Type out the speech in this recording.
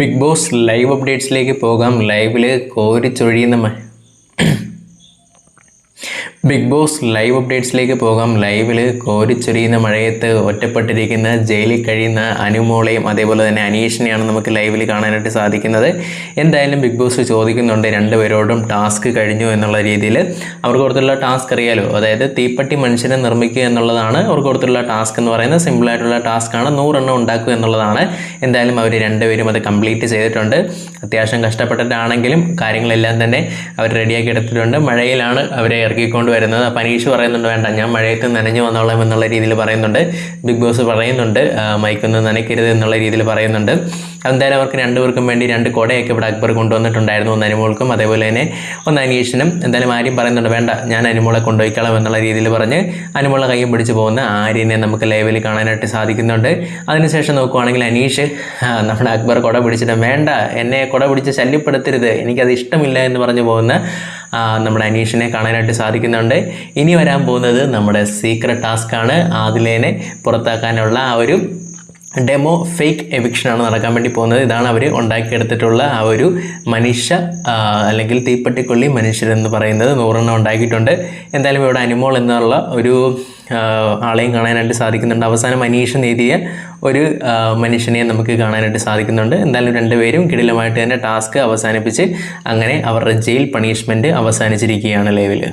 Big boss live അപ്ഡേറ്റ്സിലേക്ക് പോകാം. ലൈവിൽ കോരിച്ചൊഴിയുന്ന big boss live അപ്ഡേറ്റ്സിലേക്ക് പോകാം. ലൈവിൽ കോരിച്ചൊരിയുന്ന മഴയത്ത് ഒറ്റപ്പെട്ടിരിക്കുന്ന ജയിലിൽ കഴിയുന്ന അനുമോളെയും അതേപോലെ തന്നെ അനീഷിനെയാണ് നമുക്ക് ലൈവിൽ കാണാനായിട്ട് സാധിക്കുന്നത്. എന്തായാലും ബിഗ് ബോസ് ചോദിക്കുന്നുണ്ട് രണ്ടുപേരോടും ടാസ്ക് കഴിഞ്ഞു എന്നുള്ള രീതിയിൽ. അവർക്ക് കൊടുത്തുള്ള ടാസ്ക് അറിയാലോ, അതായത് തീപ്പെട്ടി മനുഷ്യനെ നിർമ്മിക്കുക എന്നുള്ളതാണ് അവർക്ക് കൊടുത്തുള്ള ടാസ്ക് എന്ന് പറയുന്നത്. സിമ്പിളായിട്ടുള്ള ടാസ്ക്കാണ്, 100 എണ്ണം ഉണ്ടാക്കുക എന്നുള്ളതാണ്. എന്തായാലും അവർ രണ്ടുപേരും അത് കംപ്ലീറ്റ് ചെയ്തിട്ടുണ്ട്. അത്യാവശ്യം കഷ്ടപ്പെട്ടിട്ടാണെങ്കിലും കാര്യങ്ങളെല്ലാം തന്നെ അവർ റെഡിയാക്കി എടുത്തിട്ടുണ്ട്. മഴയിലാണ് അവരെ ഇറക്കിക്കൊണ്ട് വരുന്നത്. അപ്പോൾ അനീഷ് പറയുന്നുണ്ട് വേണ്ട, ഞാൻ മഴയത്ത് നനഞ്ഞു വന്നോളാം എന്നുള്ള രീതിയിൽ പറയുന്നുണ്ട്. ബിഗ് ബോസ് പറയുന്നുണ്ട് മൈക്കൊന്നും നനയ്ക്കരുത് എന്നുള്ള രീതിയിൽ പറയുന്നുണ്ട്. എന്തായാലും അവർക്ക് രണ്ടുപേർക്കും വേണ്ടി 2 കുടയൊക്കെ ഇവിടെ അക്ബർ കൊണ്ടുവന്നിട്ടുണ്ടായിരുന്നു. ഒന്ന് അനുമോൾക്കും അതേപോലെ തന്നെ ഒന്ന് അനീഷിനും. എന്തായാലും ആര്യം പറയുന്നുണ്ട് വേണ്ട, ഞാൻ അനുമോളെ കൊണ്ടുപോയിക്കളാം എന്നുള്ള രീതിയിൽ പറഞ്ഞ് അനുമോളെ കയ്യും പിടിച്ച് പോകുന്ന ആര്യനെ നമുക്ക് ലൈവിൽ കാണാനായിട്ട് സാധിക്കുന്നുണ്ട്. അതിനുശേഷം നോക്കുവാണെങ്കിൽ അനീഷ് നമ്മുടെ അക്ബർ കുട പിടിച്ചിട്ട് വേണ്ട, എന്നെ കുട പിടിച്ച് ശല്യപ്പെടുത്തരുത്, എനിക്കത് ഇഷ്ടമില്ല എന്ന് പറഞ്ഞു പോകുന്ന നമ്മുടെ അനീഷിനെ കാണാനായിട്ട് സാധിക്കുന്നുണ്ട്. ഇനി വരാൻ പോകുന്നത് നമ്മുടെ സീക്രട്ട് ടാസ്ക്കാണ്. ആദിലേനെ പുറത്താക്കാനുള്ള ആ ഒരു ഡെമോ ഫേക്ക് എവിക്ഷനാണ് നടക്കാൻ വേണ്ടി പോകുന്നത്. ഇതാണ് അവർ ഉണ്ടാക്കിയെടുത്തിട്ടുള്ള ആ ഒരു മനുഷ്യ അല്ലെങ്കിൽ തീപ്പെട്ടിക്കൊള്ളി മനുഷ്യരെന്ന് പറയുന്നത്. 100 എണ്ണം ഉണ്ടാക്കിയിട്ടുണ്ട്. എന്തായാലും ഇവിടെ അനുമോൾ എന്നുള്ള ഒരു ആളെയും കാണാനായിട്ട് സാധിക്കുന്നുണ്ട്. അവസാനം അനീഷ് നേടിയ ഒരു മനുഷ്യനെയും നമുക്ക് കാണാനായിട്ട് സാധിക്കുന്നുണ്ട്. എന്തായാലും രണ്ടുപേരും കിടിലമായിട്ട് തന്നെ ടാസ്ക് അവസാനിപ്പിച്ച് അങ്ങനെ അവരുടെ ജയിൽ പണിഷ്മെൻറ്റ് അവസാനിച്ചിരിക്കുകയാണ് ലൈവിൽ.